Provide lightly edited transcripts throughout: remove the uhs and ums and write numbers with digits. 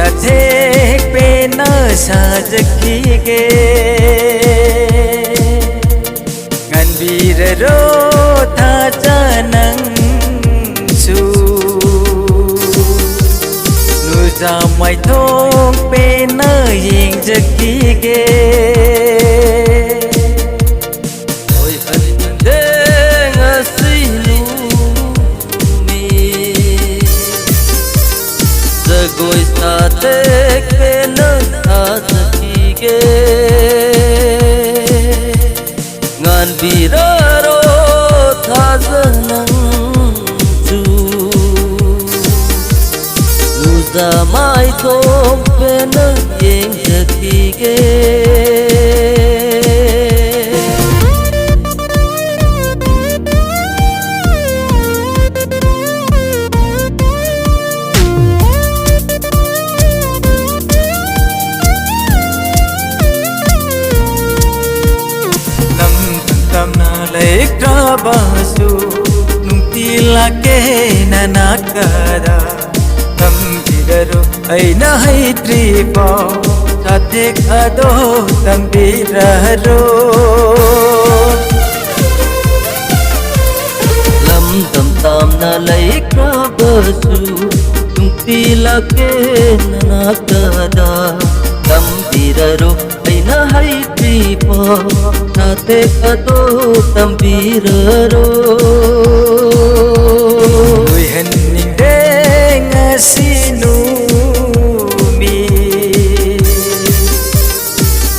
साथे पे न साजखीगे nganbir ro tha janang su nu za mai thong pe na ying jakige oi han de ngasi mi zagoi sa te pe na sajakige nganbir ro tha janang su nu za mai thong pe na ying jakige basu nungtila ke nanakada tambiraru aina haitri pa sathe khado tambiraro lam tam tam na laikra basu nungtila ke nanakada tambiraru aina haitri pa sathe khado tambiraro ui henning de ngasinu mi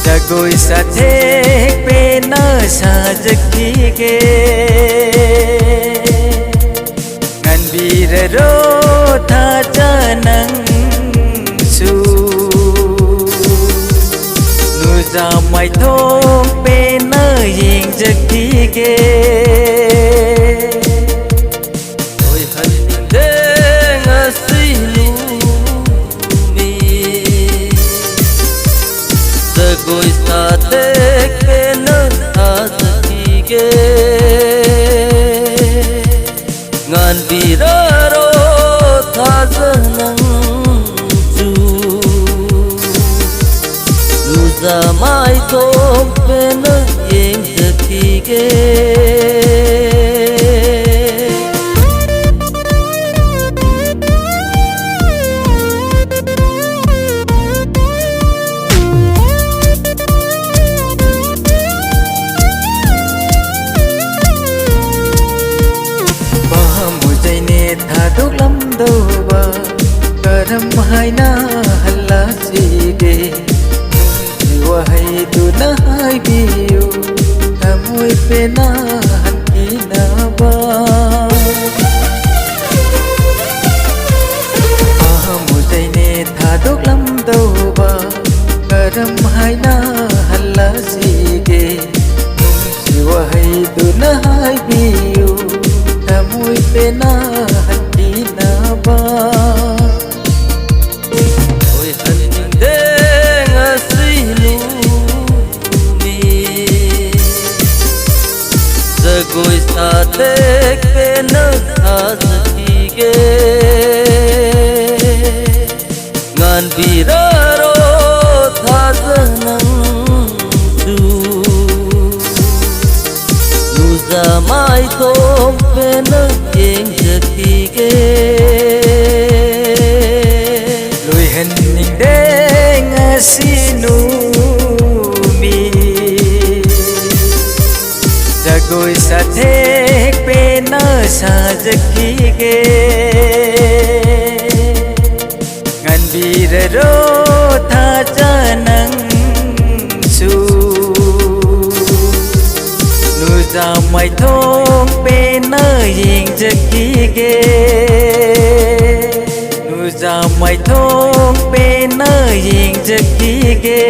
jagoi sathe pe na sajakige nganbir ro tha janang su nu za mai thong pe na ying jakige oi han de ngasi mi zagoi sa te pe na sajakige nganbir ro tha janang su nu za mai thong pe na ying jakige thaduk lam doba karam haina halla sige wahai tu na hai biu tamui pe na hankina ba mujaine thaduk lam doba karam haina halla sige wahai tu na hai biu tamui pe na hankina ba oi hanin de ngasi mi zagoi sa te pe na sajakige nganbir ro tha janang su nu za mai thong pe na ying jakige lui henning de ngasinu mi jagoi sathe pe na sajakige nganbir ro tha janang su nu za mai thong pe na ying jakige nu za mai thong pe na ying jakige